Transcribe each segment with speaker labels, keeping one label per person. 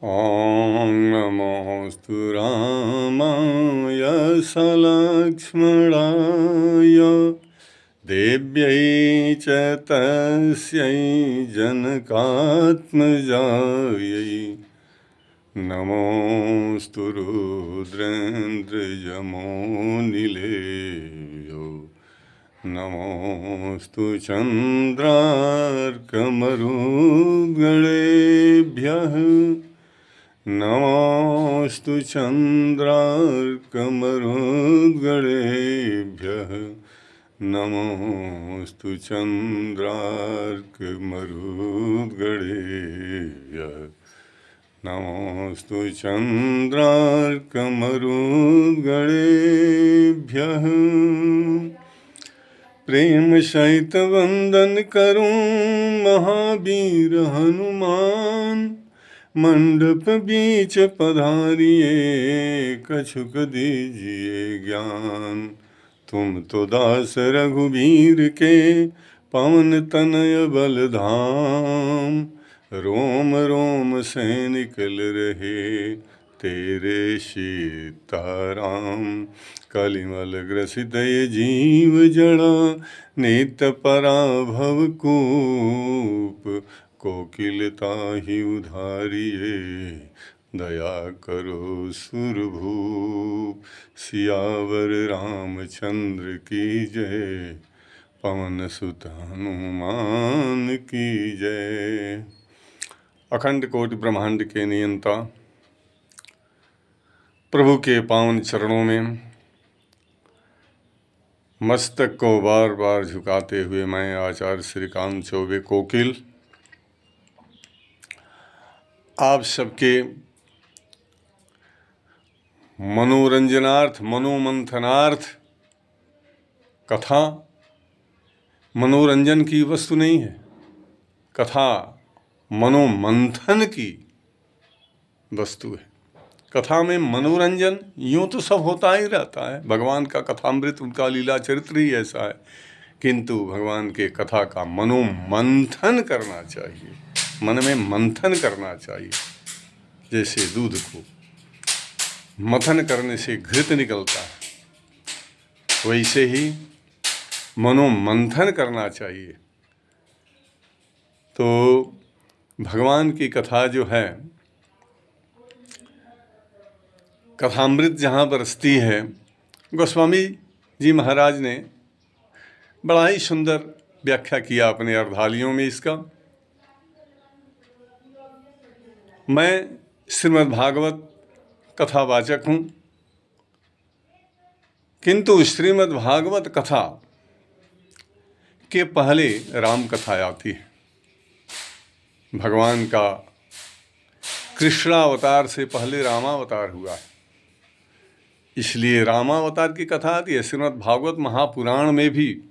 Speaker 1: ॐ नमोऽस्तु रामाय सलक्ष्मणाय देव्यै च तस्यै जनकात्मजायै नमोऽस्तु रुद्रेन्द्रयमोनिलेभ्यो नमोऽस्तु चन्द्रार्कमरुद्गणेभ्यः नमोऽस्तु चन्द्रार्कमरुद्गणेभ्यः नमोऽस्तु चन्द्रार्कमरुद्गणेभ्यः नमोऽस्तु चन्द्रार्कमरुद्गणेभ्यः प्रेम सहित वंदन करूं महावीर हनुमान मंडप बीच पधारिए कछुक दीजिए ज्ञान। तुम तो दास रघुबीर के पवन तनय बलधाम रोम रोम से निकल रहे तेरे सीताराम। कलिमल ग्रसित ये जीव जड़ा नित्य पराभव कूप कोकिलता ही उधारिये दया करो सुरभूप। सियावर रामचंद्र की जय पवन सुत हनुमान की जय। अखंड कोटि ब्रह्मांड के नियंता प्रभु के पावन चरणों में मस्तक को बार बार झुकाते हुए मैं आचार्य श्री काम चौबे कोकिल आप सबके मनोरंजनार्थ मनोमंथनार्थ कथा मनोरंजन की वस्तु नहीं है, कथा मनोमंथन की वस्तु है। कथा में मनोरंजन यूं तो सब होता ही रहता है, भगवान का कथामृत उनका लीला चरित्र ही ऐसा है, किंतु भगवान के कथा का मनोमंथन करना चाहिए, मन में मंथन करना चाहिए। जैसे दूध को मथन करने से घृत निकलता है, वैसे ही मनोमंथन करना चाहिए। तो भगवान की कथा जो है, कथामृत जहाँ बरसती है, गोस्वामी जी महाराज ने बड़ा ही सुंदर व्याख्या किया अपने अर्धालियों में इसका। मैं श्रीमद् भागवत कथावाचक हूँ, किंतु श्रीमद् भागवत कथा के पहले राम कथा आती है। भगवान का कृष्णावतार से पहले रामावतार हुआ है, इसलिए रामावतार की कथा आती है। श्रीमद् भागवत महापुराण में भी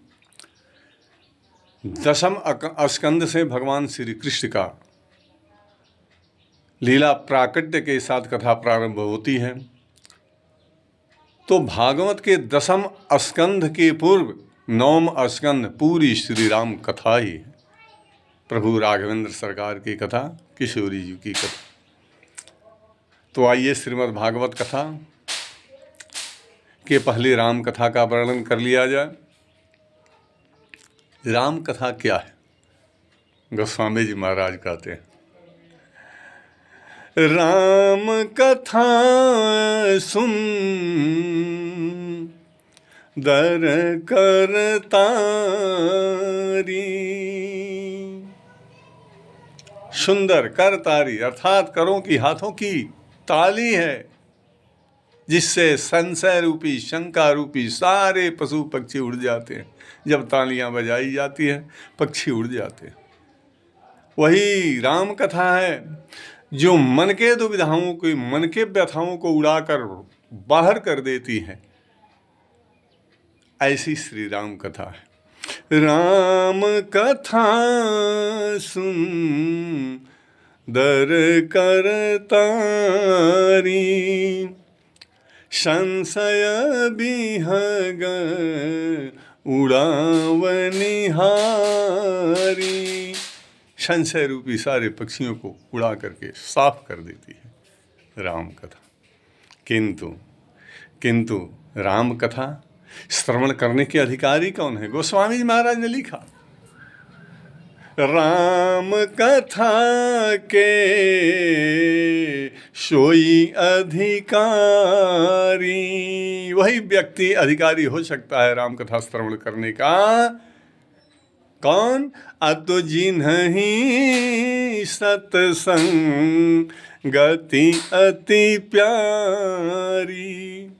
Speaker 1: दशम स्कंद से भगवान श्री कृष्ण का लीला प्राकट्य के साथ कथा प्रारंभ होती है। तो भागवत के दशम स्कंध के पूर्व नवम स्कंद पूरी श्री राम कथा ही है। प्रभु राघवेंद्र सरकार की कथा, किशोरी जी की कथा। तो आइए श्रीमद् भागवत कथा के पहले राम कथा का वर्णन कर लिया जाए। राम कथा क्या है? गोस्वामी जी महाराज कहते हैं, राम कथा सुन दर करतारी। सुंदर करतारी अर्थात करों की हाथों की ताली है, जिससे संशय रूपी शंका रूपी सारे पशु पक्षी उड़ जाते हैं। जब तालियां बजाई जाती हैं, पक्षी उड़ जाते हैं। वही राम कथा है जो मन के दुविधाओं को, मन के व्यथाओं को उड़ाकर बाहर कर देती है। ऐसी श्री राम कथा है। राम कथा सुन दर करतारी, संशय बिहग उड़ावनिहारी। संशय रूपी सारे पक्षियों को उड़ा करके साफ कर देती है राम कथा। किंतु राम कथा श्रवण करने के अधिकारी कौन है? गोस्वामी जी महाराज ने लिखा, राम कथा के सोई अधिकारी। वही व्यक्ति अधिकारी हो सकता है राम कथा श्रवण करने का। कौन? अतो जिन्हि सत्संग गति अति प्यारी।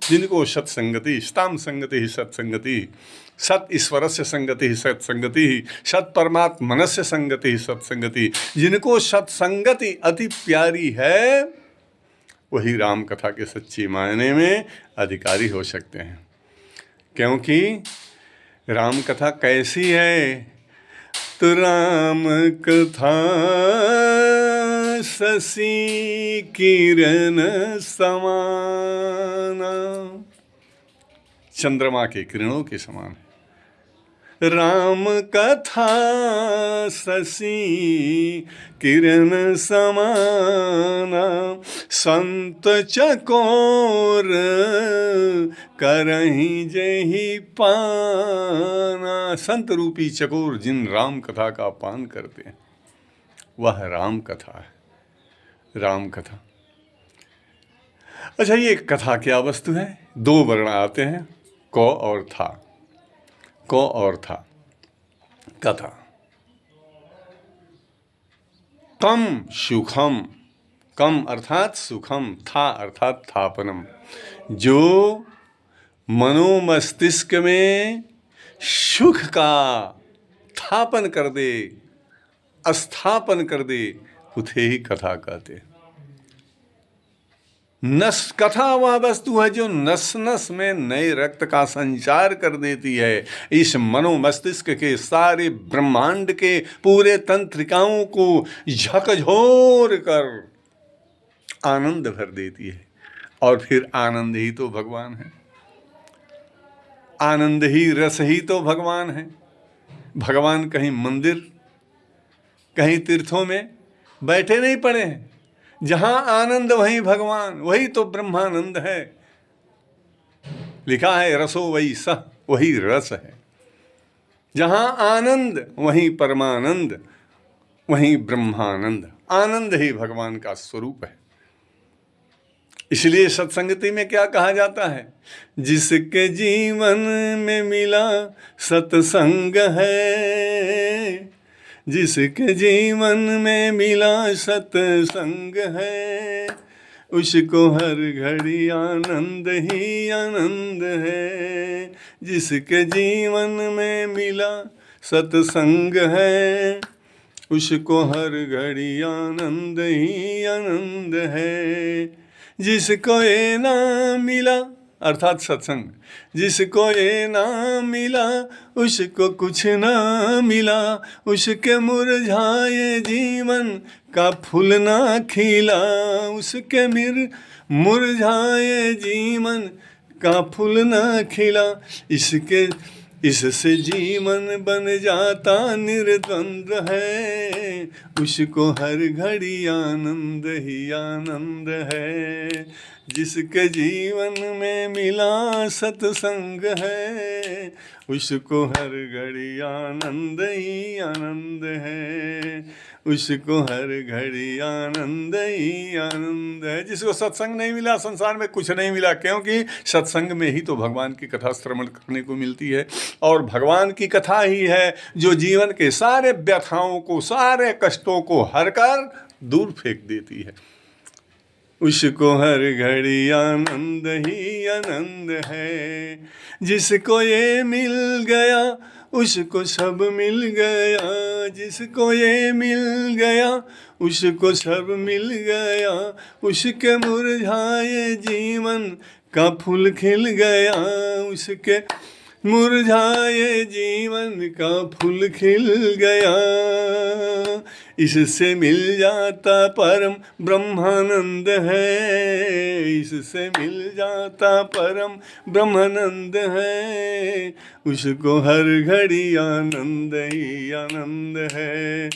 Speaker 1: जिनको सत्संगति, स्ताम संगति ही सत्संगति, सत ईश्वर से संगति ही सत्संगति, सत परमात्मनस्य संगति ही सत्संगति। जिनको सत्संगति अति प्यारी है वही राम कथा के सच्ची मायने में अधिकारी हो सकते हैं। क्योंकि राम कथा कैसी है? तो राम कथा शशि किरण समाना, चंद्रमा के किरणों के समान है। राम कथा शशि किरण समाना, संत चकोर करहि जेहि पाना। संत रूपी चकोर जिन राम कथा का पान करते हैं वह राम कथा है। राम कथा। अच्छा, ये कथा क्या वस्तु है? दो वर्ण आते हैं, क और था। क और था। कथा। कम सुखम, कम अर्थात सुखम, था अर्थात थापनम। जो मनोमस्तिष्क में सुख का थापन कर दे, स्थापन कर दे, उसे ही कथा कहते। नस कथा वह वस्तु है जो नस नस में नए रक्त का संचार कर देती है। इस मनोमस्तिष्क के सारे ब्रह्मांड के पूरे तंत्रिकाओं को झकझोर कर आनंद भर देती है। और फिर आनंद ही तो भगवान है, आनंद ही रस ही तो भगवान है। भगवान कहीं मंदिर, कहीं तीर्थों में बैठे नहीं पड़े हैं। जहां आनंद वहीं भगवान, वही तो ब्रह्मानंद है। लिखा है रसो वही सह, वही रस है। जहां आनंद वहीं परमानंद, वहीं ब्रह्मानंद। आनंद ही भगवान का स्वरूप है। इसलिए सत्संगति में क्या कहा जाता है? जिसके जीवन में मिला सत्संग है, जिसके जीवन में मिला सत्संग है, उसको हर घड़ी आनंद ही आनंद है। जिसके जीवन में मिला सत्संग है, उसको हर घड़ी आनंद ही आनंद है। जिसको ये ना मिला अर्थात सत्संग, जिसको ये ना मिला उसको कुछ ना मिला। उसके मुरझाए जीवन का फूल ना खिला, उसके मुरझाए जीवन का फूल ना खिला। इससे जीवन बन जाता निर्द्वंद्व है, उसको हर घड़ी आनंद ही आनंद है। जिसके जीवन में मिला सत्संग है, उसको हर घड़ी आनंद ही आनंद है, उसको हर घड़ी आनंद ही आनंद है। जिसको सत्संग नहीं मिला संसार में कुछ नहीं मिला, क्योंकि सत्संग में ही तो भगवान की कथा श्रवण करने को मिलती है। और भगवान की कथा ही है जो जीवन के सारे व्यथाओं को, सारे कष्टों को हर कर दूर फेंक देती है। उसको हर घड़ी आनंद ही आनंद है। जिसको ये मिल गया उसको सब मिल गया, जिसको ये मिल गया उसको सब मिल गया। उसके मुरझाए जीवन का फूल खिल गया, उसके मुरझाए जीवन का फूल खिल गया। इससे मिल जाता परम ब्रह्मानंद है, इससे मिल जाता परम ब्रह्मानंद है। उसको हर घड़ी आनंद ही आनंद है।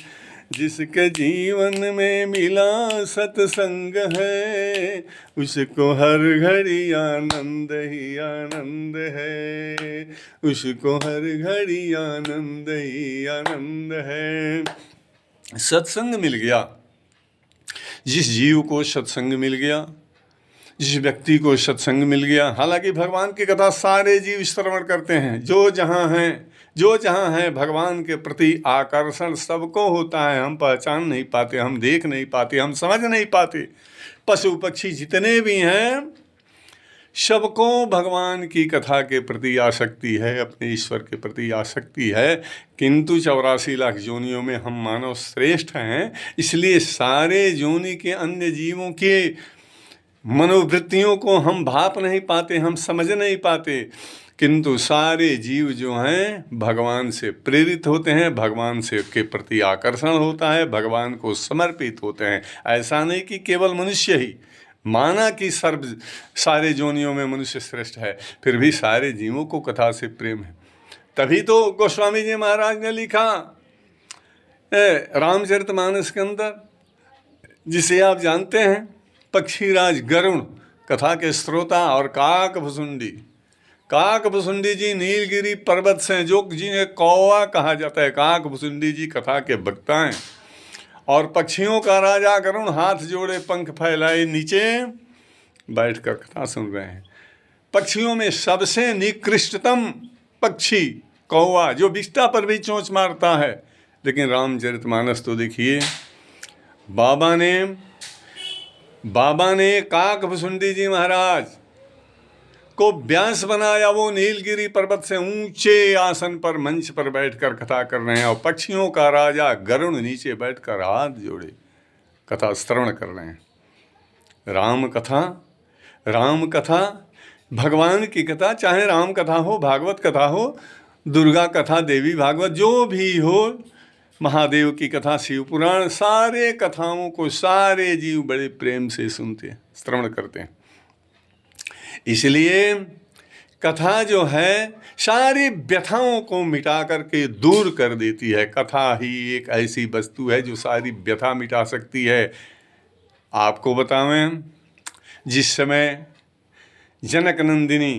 Speaker 1: जिसके जीवन में मिला सत्संग है, उसको हर घड़ी आनंद ही आनंद है, उसको हर घड़ी आनंद ही आनंद है। सत्संग मिल गया, जिस जीव को सत्संग मिल गया, जिस व्यक्ति को सत्संग मिल गया। हालांकि भगवान की कथा सारे जीव श्रवण करते हैं, जो जहाँ हैं भगवान के प्रति आकर्षण सबको होता है। हम पहचान नहीं पाते, हम देख नहीं पाते, हम समझ नहीं पाते। पशु पक्षी जितने भी हैं सबको भगवान की कथा के प्रति आसक्ति है, अपने ईश्वर के प्रति आसक्ति है। किंतु 84 लाख योनियों में हम मानव श्रेष्ठ हैं, इसलिए सारे योनि के अन्य जीवों के मनोवृत्तियों को हम भाप नहीं पाते, हम समझ नहीं पाते। किंतु सारे जीव जो हैं भगवान से प्रेरित होते हैं, भगवान से के प्रति आकर्षण होता है, भगवान को समर्पित होते हैं। ऐसा नहीं कि केवल मनुष्य ही, माना कि सारे योनियों में मनुष्य श्रेष्ठ है, फिर भी सारे जीवों को कथा से प्रेम है। तभी तो गोस्वामी जी महाराज ने लिखा रामचरितमानस के अंदर, जिसे आप जानते हैं, पक्षीराज गरुण कथा के श्रोता और काकभुसुंडी जी नीलगिरी पर्वत से, जो जिन्हें कौवा कहा जाता है, काकभुसुंडी जी कथा के वक्ता हैं। और पक्षियों का राजा गरुण हाथ जोड़े पंख फैलाए नीचे बैठकर कथा सुन रहे हैं। पक्षियों में सबसे निकृष्टतम पक्षी कौवा, जो बिस्टा पर भी चोंच मारता है। लेकिन रामचरितमानस तो देखिए, बाबा ने काकभुसुंडी जी महाराज को व्यास बनाया। वो नीलगिरी पर्वत से ऊंचे आसन पर मंच पर बैठकर कथा कर रहे हैं, और पक्षियों का राजा गरुण नीचे बैठकर हाथ जोड़े कथा श्रवण कर रहे हैं। राम कथा भगवान की कथा, चाहे राम कथा हो, भागवत कथा हो, दुर्गा कथा, देवी भागवत, जो भी हो, महादेव की कथा, शिव पुराण, सारे कथाओं को सारे जीव बड़े प्रेम से सुनते हैं, श्रवण करते हैं। इसलिए कथा जो है सारी व्यथाओं को मिटा करके दूर कर देती है। कथा ही एक ऐसी वस्तु है जो सारी व्यथा मिटा सकती है। आपको बतावें, जिस समय जनक नंदिनी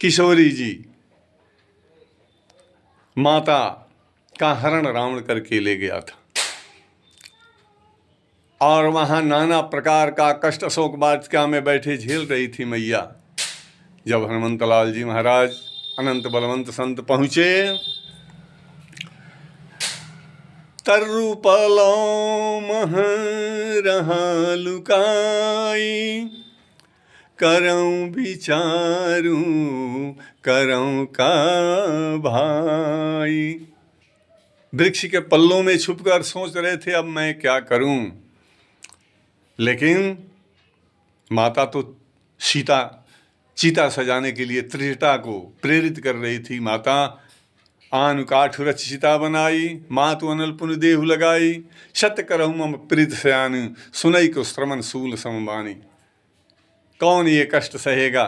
Speaker 1: किशोरी जी माता का हरण रावण करके ले गया था, और वहाँ नाना प्रकार का कष्ट अशोक वाटिका में बैठे झेल रही थी मैया। जब हनुमंतलाल जी महाराज अनंत बलवंत संत पहुँचे, तरु पलो मह रहा लुकाई, करऊं विचारू करऊं का भाई। वृक्ष के पल्लों में छुपकर सोच रहे थे अब मैं क्या करूं। लेकिन माता तो चीता सजाने के लिए त्रिजटा को प्रेरित कर रही थी। माता आन काठ रच चिता बनाई, मातु अनल पुन देहु लगाई, सत्य करहु मम प्रीत सयान, सुनई को श्रवण सूल समबानी। कौन ये कष्ट सहेगा,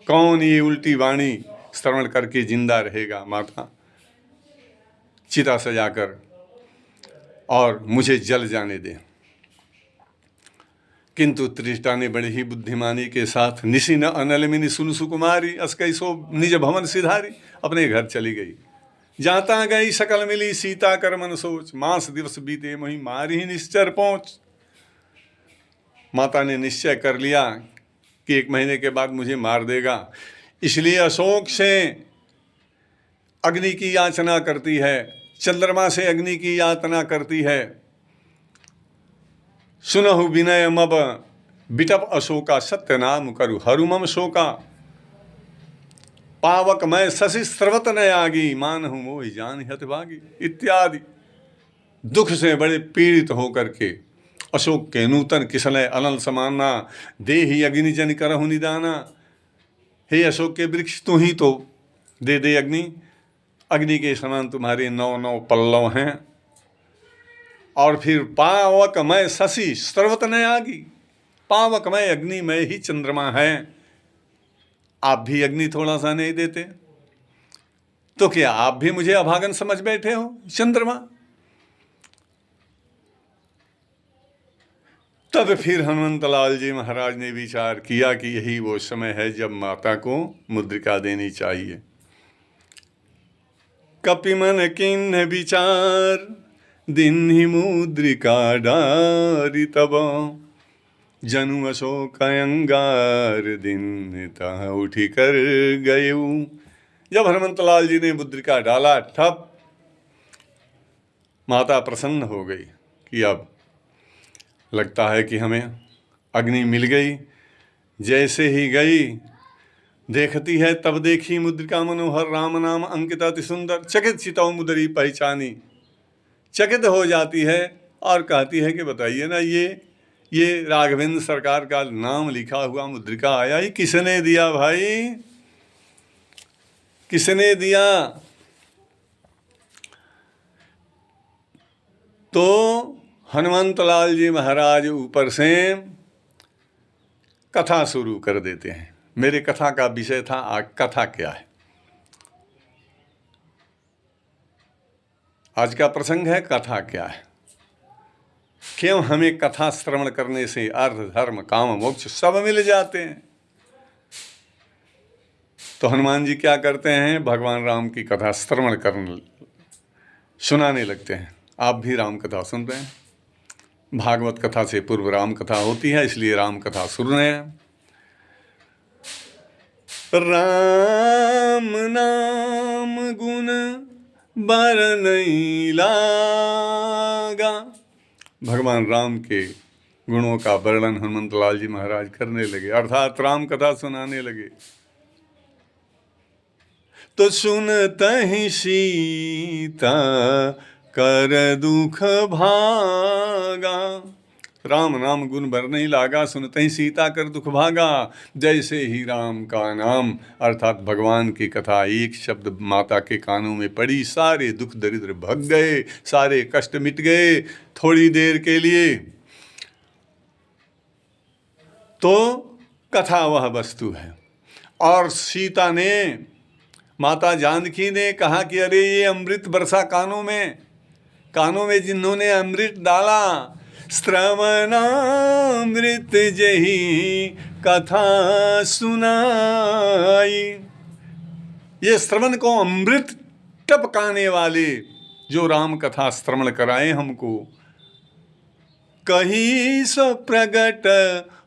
Speaker 1: कौन ये उल्टी वाणी श्रवण करके जिंदा रहेगा। माता चिता सजाकर और मुझे जल जाने दे। किंतु त्रिष्टा ने बड़ी ही बुद्धिमानी के साथ निशि न अनलमिनी सुन सुकुमारी, अस्कई सो निज भवन सिधारी, अपने घर चली गई। जाता गई सकल मिली सीता कर मन सोच, मास दिवस बीते मोहि मारी ही निश्चर पहुँच। माता ने निश्चय कर लिया कि 1 महीने के बाद मुझे मार देगा, इसलिए अशोक से अग्नि की याचना करती है, चंद्रमा से अग्नि की यातना करती है। सुनहु विनय मब बिटप अशोका, सत्य नाम करु हरुमम शोका। पावक मैं शशि स्रवत न आगी, मानहु मोहि जान हतभागी इत्यादि। दुख से बड़े पीड़ित होकर के अशोक के नूतन किसलय अनल समाना, देहि अग्नि जन करहु निदाना। हे अशोक के वृक्ष, तू ही तो दे अग्नि, अग्नि के समान तुम्हारे 9 पल्लव हैं। और फिर पावकमय शशि स्रवत न आगी, पावकमय अग्नि में ही चंद्रमा है। आप भी अग्नि थोड़ा सा नहीं देते तो क्या आप भी मुझे अभागन समझ बैठे हो चंद्रमा? तब फिर हनुमंतलाल जी महाराज ने विचार किया कि यही वो समय है जब माता को मुद्रिका देनी चाहिए। कपि मन किन्ह विचार, दिन ही मुद्रिका डारी तब, जनु अशोक अंगार, दिन तह उठी कर गयऊ। जब हनुमंतलाल जी ने मुद्रिका डाला, ठप माता प्रसन्न हो गई कि अब लगता है कि हमें अग्नि मिल गई। जैसे ही गई, देखती है तब देखी मुद्रिका मनोहर, राम नाम अंकित अति सुंदर, चकित चितौ मुदरी पहचानी। चकित हो जाती है और कहती है कि बताइए ना, ये राघवेंद्र सरकार का नाम लिखा हुआ मुद्रिका आया, ही किसने दिया भाई, किसने दिया? तो हनुमंतलाल जी महाराज ऊपर से कथा शुरू कर देते हैं। मेरे कथा का विषय था आज कथा क्या है। आज का प्रसंग है कथा क्या है। क्यों हमें कथा श्रवण करने से अर्थ धर्म काम मोक्ष सब मिल जाते हैं। तो हनुमान जी क्या करते हैं, भगवान राम की कथा श्रवण करने सुनाने लगते हैं। आप भी राम कथा सुन रहे हैं। भागवत कथा से पूर्व राम कथा होती है, इसलिए राम कथा सुन रहे हैं। राम नाम गुण बरनई लागा। भगवान राम के गुणों का वर्णन हनुमंतलाल जी महाराज करने लगे, अर्थात राम कथा सुनाने लगे। तो सुनतहि सीता कर दुख भागा। राम नाम गुण बर नहीं लागा, सुनते ही सीता कर दुख भागा। जैसे ही राम का नाम अर्थात भगवान की कथा एक शब्द माता के कानों में पड़ी, सारे दुख दरिद्र भग गए, सारे कष्ट मिट गए थोड़ी देर के लिए। तो कथा वह वस्तु है। और सीता ने, माता जानकी ने कहा कि अरे ये अमृत बरसा कानों में जिन्होंने अमृत डाला, श्रवणामृत जही कथा सुनाई। ये श्रवण को अमृत टपकाने वाले जो राम कथा श्रवण कराए हमको, कहीं सो प्रगट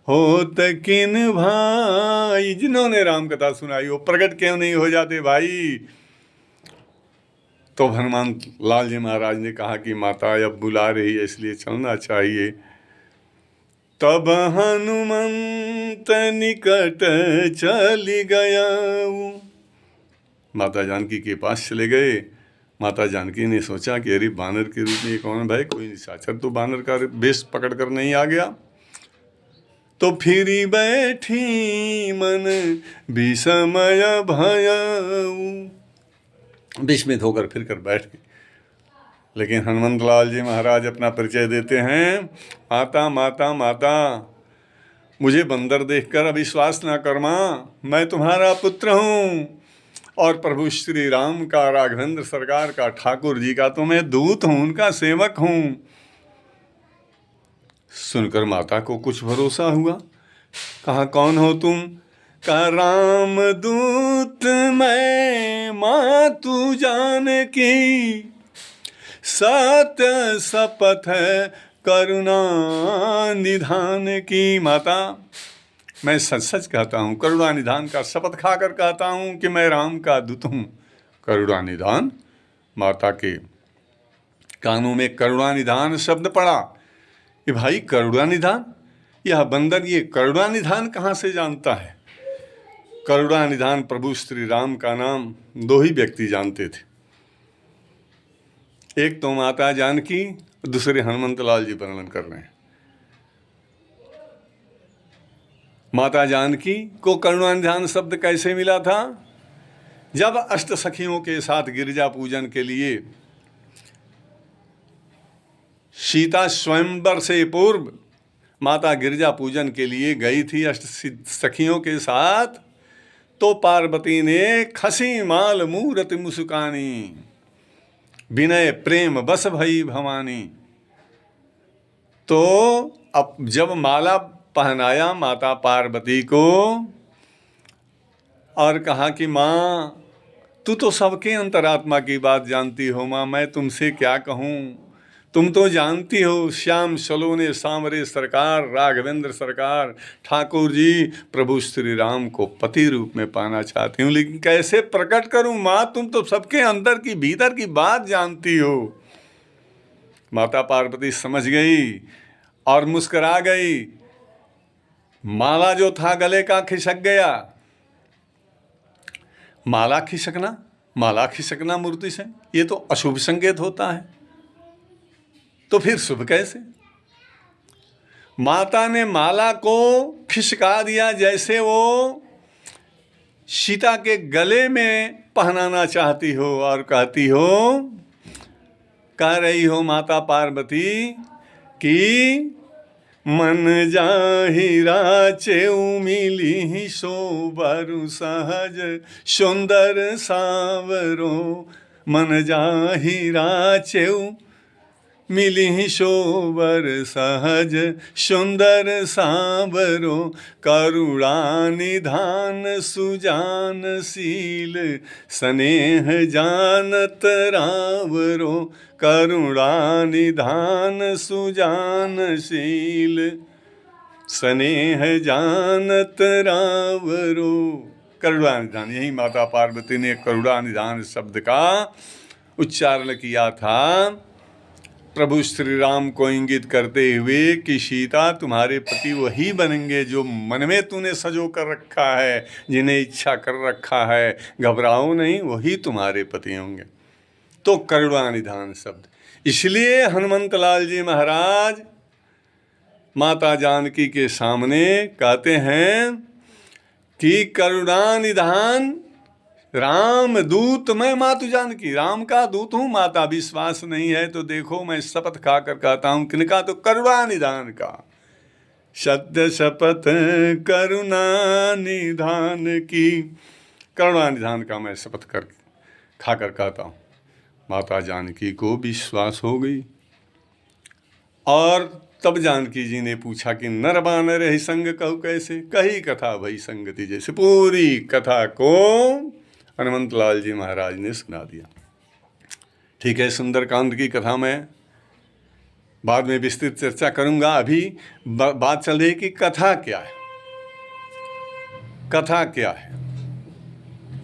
Speaker 1: होत किन भाई। जिन्होंने राम कथा सुनाई वो प्रगट क्यों नहीं हो जाते भाई। तो हनुमान लाल जी महाराज ने कहा कि माता अब बुला रही है, इसलिए चलना चाहिए। तब हनुमंत निकट चली गया। माता जानकी के पास चले गए। माता जानकी ने सोचा कि अरे बानर के रूप में कौन भाई, कोई निशाचर तो बानर का वेश पकड़ कर नहीं आ गया। तो फिरी बैठी मन विस्मय भयऊ। विस्मित होकर फिर कर बैठ गई। लेकिन हनुमंतलाल जी महाराज अपना परिचय देते हैं, माता माता माता, मुझे बंदर देखकर अविश्वास ना कर माँ, मैं तुम्हारा पुत्र हूँ और प्रभु श्री राम का, राघवेंद्र सरकार का, ठाकुर जी का तो मैं दूत हूँ, उनका सेवक हूँ। सुनकर माता को कुछ भरोसा हुआ। कहा कौन हो तुम? कहा राम दूत मैं, माँ तू जान की, सत्य शपथ करुणा निधान की। माता मैं सच सच कहता हूँ, करुणा निधान का शपथ खाकर कहता हूँ कि मैं राम का दूत हूँ। करुणा निधान, माता के कानों में करुणा निधान शब्द पड़ा। ये भाई करुणा निधान, यह बंदर ये करुणा निधान कहाँ से जानता है? करुणा निधान प्रभु श्री राम का नाम दो ही व्यक्ति जानते थे, एक तो माता जानकी, दूसरे हनुमंतलाल जी वर्णन कर रहे हैं। माता जानकी को करुणा निधान शब्द कैसे मिला था? जब अष्ट सखियों के साथ गिरजा पूजन के लिए सीता स्वयंवर से पूर्व माता गिरजा पूजन के लिए गई थी अष्ट सखियों के साथ, तो पार्वती ने खसी माल मूरत मुस्कानी, विनय प्रेम बस भई भवानी। तो अब जब माला पहनाया माता पार्वती को और कहा कि माँ तू तो सबके अंतरात्मा की बात जानती हो माँ, मैं तुमसे क्या कहूँ, तुम तो जानती हो श्याम सलोने सांवरे सरकार, राघवेंद्र सरकार, ठाकुर जी प्रभु श्री राम को पति रूप में पाना चाहती हूँ, लेकिन कैसे प्रकट करूँ माँ, तुम तो सबके अंदर की भीतर की बात जानती हो। माता पार्वती समझ गई और मुस्कुरा गई। माला जो था गले का खिसक गया। माला खिसकना मूर्ति से ये तो अशुभ संकेत होता है, तो फिर शुभ कैसे? माता ने माला को खिसका दिया, जैसे वो सीता के गले में पहनाना चाहती हो और कह रही हो माता पार्वती कि मन जाहि राचेउ मिली सोबरु सहज सुंदर सांवरो, मन जाहि राचेउ मिली शोबर सहज सुंदर सांवरो, करुणा निधान सुजानशील स्नेह जानत रावरो, करुणा निधान सुजानशील स्नेह जानत रावरो। करुणा निधान, यही माता पार्वती ने करुणा निधान शब्द का उच्चारण किया था प्रभु श्री राम को इंगित करते हुए कि सीता तुम्हारे पति वही बनेंगे जो मन में तूने सजो कर रखा है, जिन्हें इच्छा कर रखा है, घबराओ नहीं, वही तुम्हारे पति होंगे। तो करुणा निधान शब्द, इसलिए हनुमंत लाल जी महाराज माता जानकी के सामने कहते हैं कि करुणा निधान राम दूत मैं मातु जानकी, राम का दूत हूँ। माता विश्वास नहीं है तो देखो मैं शपथ खाकर कहता हूँ, किनका? तो करुणा निधान का। सत्य शपथ करुणा निधान की, करुणा निधान का मैं शपथ खाकर कहता हूँ। माता जानकी को विश्वास हो गई और तब जानकी जी ने पूछा कि नर बानर ही संग कहू कैसे, कही कथा भई संगति जैसे। पूरी कथा को हनुमंत लाल जी महाराज ने सुना दिया। ठीक है, सुंदरकांड की कथा में बाद में विस्तृत चर्चा करूंगा। अभी बात चल रही कि कथा क्या है। कथा क्या है?